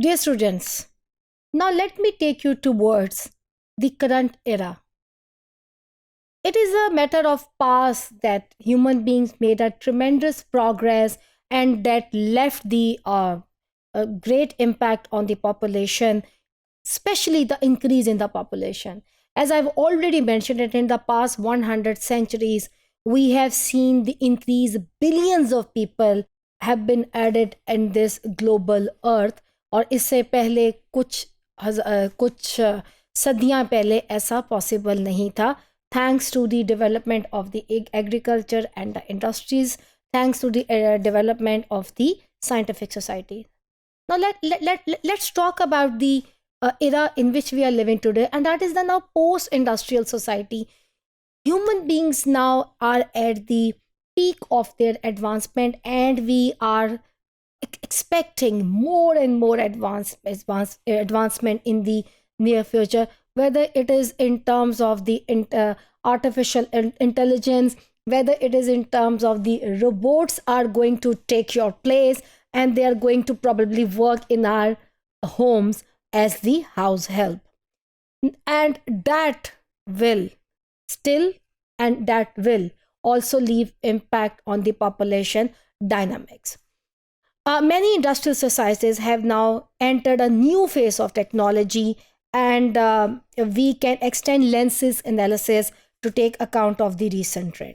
Dear students, now let me take you towards the current era. It is a matter of past that human beings made a tremendous progress and that left a great impact on the population, especially the increase in the population. As I've already mentioned it, in the past 100 centuries, we have seen the increase, billions of people have been added in this global earth. और इससे पहले कुछ सदियां पहले ऐसा possible नहीं था, thanks to the development of the agriculture and the industries, thanks to the development of the scientific society. Now let's talk about the era in which we are living today, and that is the now post-industrial society. Human beings now are at the peak of their advancement, and we are expecting more and more advancement in the near future, whether it is in terms of the artificial intelligence, whether it is in terms of the robots are going to take your place and they are going to probably work in our homes as the house help. And that will still and that will also leave impact on the population dynamics. Many industrial societies have now entered a new phase of technology, and we can extend lenses analysis to take account of the recent trend.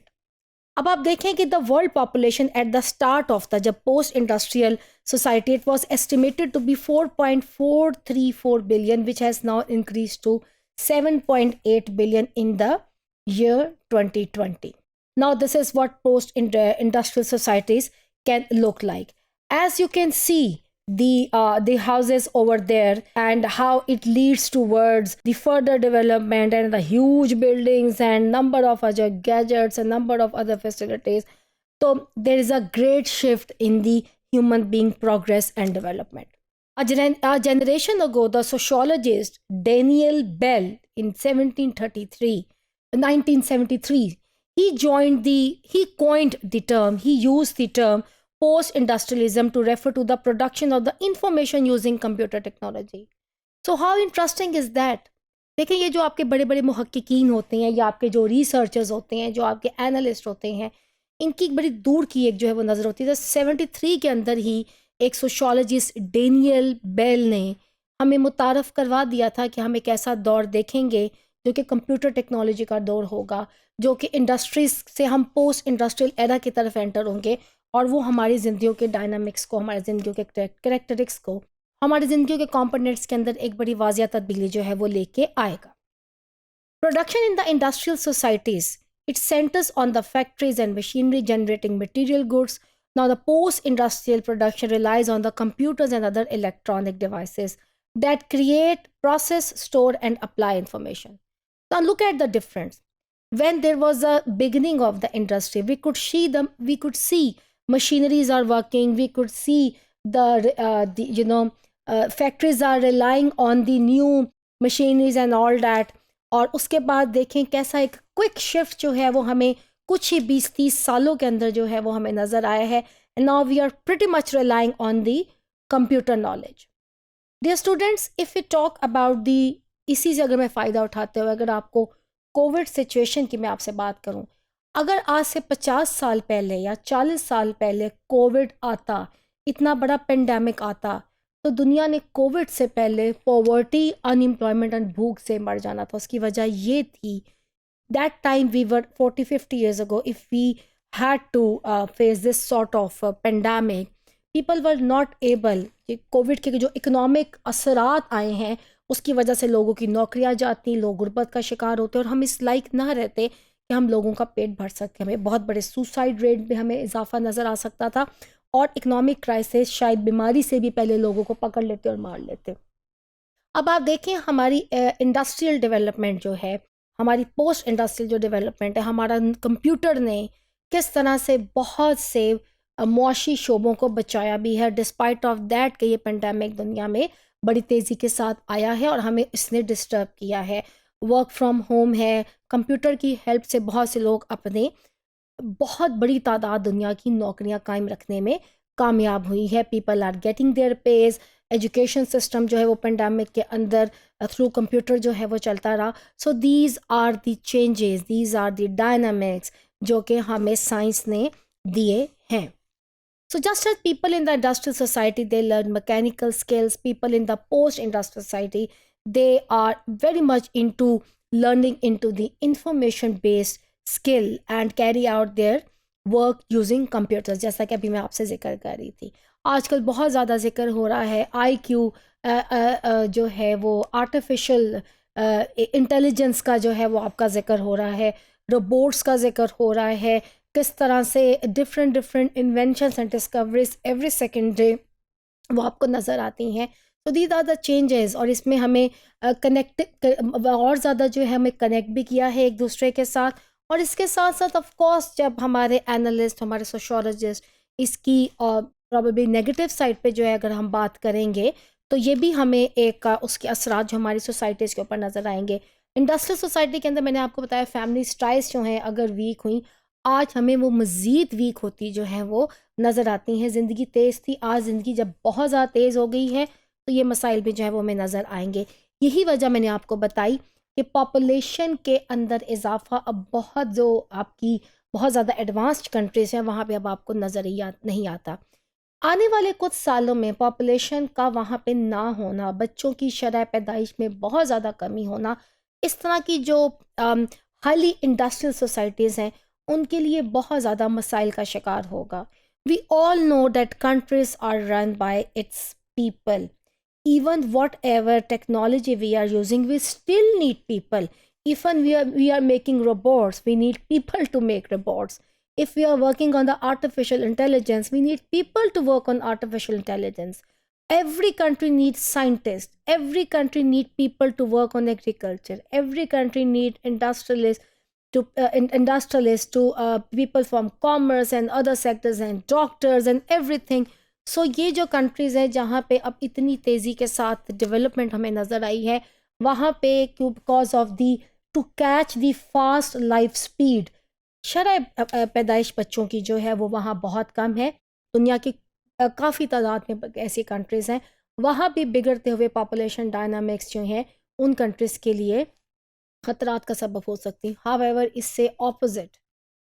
अब आप देखें कि the world population at the start of the जब post industrial society, it was estimated to be 4.434 billion, which has now increased to 7.8 billion in the year 2020. Now this is what post industrial societies can look like. As you can see, the houses over there and how it leads towards the further development and the huge buildings and number of other gadgets and number of other facilities. So there is a great shift in the human being progress and development. A generation ago, the sociologist Daniel Bell in 1973, he used the term post-industrialism to refer to the production of the information using computer technology. So how interesting is that? देखिए, ये जो आपके बड़े बड़े मुहक्किकीन होते हैं या आपके जो रिसर्चर्स होते हैं, जो आपके एनालिस्ट होते हैं, इनकी बड़ी दूर की एक जो है वो नज़र होती है. 73 के अंदर ही एक सोशोलॉजिस्ट डेनियल बेल ने हमें मुतारफ़ करवा दिया था कि हम एक ऐसा दौर देखेंगे जो कि कंप्यूटर टेक्नोलॉजी का दौर होगा, जो कि इंडस्ट्रीज से हम पोस्ट इंडस्ट्रियल एरा की तरफ एंटर होंगे और वो हमारी ज़िंदगियों के डायनामिक्स को, हमारी ज़िंदगियों के कैरेक्टरिक्स को, हमारी ज़िंदगियों के कंपोनेंट्स के अंदर एक बड़ी वाजिया तब्दीली जो है वो लेके आएगा. Production in the industrial societies, it centers on the factories and machinery generating material goods. Now, the post-industrial production relies on the computers and other electronic devices that create, process, store, and apply information. Now, look at the difference. When there was a beginning of the industry, we could see machineries are working. We could see factories are relying on the new machineries and all that. और उसके बाद देखें कैसा एक quick shift जो है वो हमें कुछ ही 20-30 सालों के अंदर जो है वो हमें नज़र आया है. And now we are pretty much relying on the computer knowledge. Dear students, if you talk about the, इसी से अगर मैं फ़ायदा उठाते हुए अगर आपको कोविड सिचुएशन की मैं आपसे बात करूं, अगर आज से 50 साल पहले या 40 साल पहले कोविड आता, इतना बड़ा पेंडेमिक आता, तो दुनिया ने कोविड से पहले पॉवर्टी, अनएम्प्लॉयमेंट एंड भूख से मर जाना था. उसकी वजह ये थी, that time we were 40-50 years ago, if we had to face this sort of pandemic, people were not able. Covid के जो इकोनॉमिक असरात आए हैं उसकी वजह से लोगों की नौकरियां जाती, लोग गुर्बत का शिकार होते और हम इस लायक ना रहते कि हम लोगों का पेट भर सकें. हमें बहुत बड़े सुसाइड रेट में हमें इजाफा नज़र आ सकता था और इकोनॉमिक क्राइसिस शायद बीमारी से भी पहले लोगों को पकड़ लेते और मार लेते. अब आप देखें हमारी इंडस्ट्रियल डेवलपमेंट जो है, हमारी पोस्ट इंडस्ट्रियल जो डेवलपमेंट है, हमारा कंप्यूटर ने किस तरह से बहुत से मुआशी शोबों को बचाया भी है, डिस्पाइट ऑफ दैट कि ये पेंडेमिक दुनिया में बड़ी तेज़ी के साथ आया है और हमें इसने डिस्टर्ब किया है. वर्क फ्रॉम होम है, कंप्यूटर की हेल्प से बहुत से लोग अपने बहुत बड़ी तादाद दुनिया की नौकरियां कायम रखने में कामयाब हुई है. People are getting their pays, education system जो है वो पेंडेमिक के अंदर थ्रू कंप्यूटर जो है वो चलता रहा. So these are the changes, these are the dynamics जो कि हमें साइंस ने दिए हैं. So just as people in the industrial society, they learn mechanical skills, people in the post-industrial society, they are very much into learning into the information-based skill and carry out their work using computers. जैसा कि अभी मैं आपसे जिक्र कर रही थी, आजकल बहुत ज़्यादा जिक्र हो रहा है IQ जो है वो आर्टिफिशियल इंटेलिजेंस का जो है वो आपका जिक्र हो रहा है, रोबोट्स का जिक्र हो रहा है, किस तरह से different inventions and discoveries every second day वो आपको नज़र आती हैं. तो दीज आर द चेंजेस, और इसमें हमें कनेक्ट और ज़्यादा जो है हमें कनेक्ट भी किया है एक दूसरे के साथ. और इसके साथ साथ ऑफ कोर्स जब हमारे एनालिस्ट, हमारे सोशोलॉजिस्ट इसकी प्रॉबेबली नेगेटिव साइड पे जो है अगर हम बात करेंगे तो ये भी हमें एक उसके असरात जो हमारी सोसाइटीज़ के ऊपर नज़र आएंगे. इंडस्ट्रियल सोसाइटी के अंदर मैंने आपको बताया फैमिली टाइज जो हैं अगर वीक हुई, आज हमें वो मज़ीद वीक होती जो है वो नज़र आती हैं. ज़िंदगी तेज़ थी, आज ज़िंदगी जब बहुत ज़्यादा तेज़ हो गई है तो ये मसाइल भी जो है वो हमें नज़र आएंगे. यही वजह मैंने आपको बताई कि पॉपुलेशन के अंदर इजाफा अब बहुत जो आपकी बहुत ज़्यादा एडवांस्ड कंट्रीज़ हैं वहाँ पे अब आपको नज़र ही नहीं आता. आने वाले कुछ सालों में पॉपुलेशन का वहाँ पे ना होना, बच्चों की शरह पैदाइश में बहुत ज़्यादा कमी होना, इस तरह की जो हाईली इंडस्ट्रियल सोसाइटीज़ हैं उनके लिए बहुत ज़्यादा मसाइल का शिकार होगा. We all know that countries are run by its people. Even whatever technology we are using, we still need people. Even we are making robots, we need people to make robots. If we are working on the artificial intelligence, we need people to work on artificial intelligence. Every country needs scientists. Every country needs people to work on agriculture. Every country needs industrialists to people from commerce and other sectors and doctors and everything. सो ये जो countries हैं जहाँ पे अब इतनी तेज़ी के साथ डेवलपमेंट हमें नज़र आई है, वहाँ पे because of the to catch the fast life speed, शरह पैदाइश बच्चों की जो है वो वहाँ बहुत कम है. दुनिया की काफ़ी तादाद में ऐसी कंट्रीज़ हैं, वहाँ भी बिगड़ते हुए पॉपुलेशन डायनामिक्स जो हैं उन कंट्रीज़ के लिए ख़तरात का सबब हो सकती हैं. हाउएवर इससे ऑपोजिट,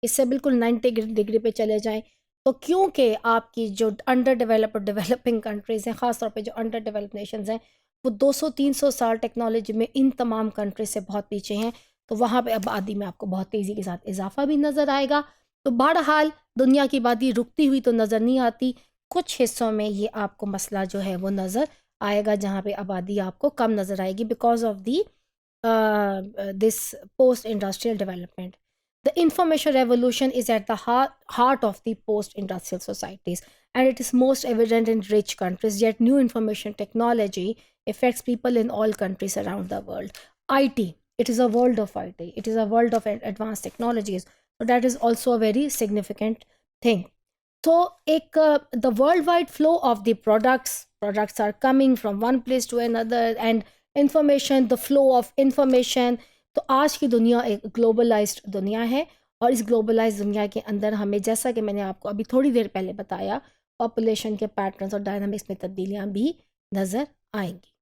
इससे बिल्कुल 90 डिग्री पे चले जाएं तो क्योंकि आपकी जो अंडर डेवलप्ड डेवलपिंग कंट्रीज़ हैं, ख़ासतौर पे जो अंडर डेवलप नेशंस हैं, वो 200-300 साल टेक्नोलॉजी में इन तमाम कंट्रीज से बहुत पीछे हैं. तो वहाँ पे आबादी में आपको बहुत तेज़ी के साथ इजाफा भी नज़र आएगा. तो बहरहाल दुनिया की आबादी रुकती हुई तो नज़र नहीं आती, कुछ हिस्सों में ये आपको मसला जो है वो नज़र आएगा जहाँ पे आबादी आपको कम नज़र आएगी because of the this post industrial development. The information revolution is at the heart of the post-industrial societies, and it is most evident in rich countries, yet new information technology affects people in all countries around the world. IT, it is a world of IT. It is a world of advanced technologies. So that is also a very significant thing. So the worldwide flow of the products are coming from one place to another, and information, the flow of information. तो आज की दुनिया एक globalised दुनिया है, और इस globalised दुनिया के अंदर हमें, जैसा कि मैंने आपको अभी थोड़ी देर पहले बताया, पॉपुलेशन के पैटर्न्स और डायनामिक्स में तब्दीलियां भी नज़र आएंगी.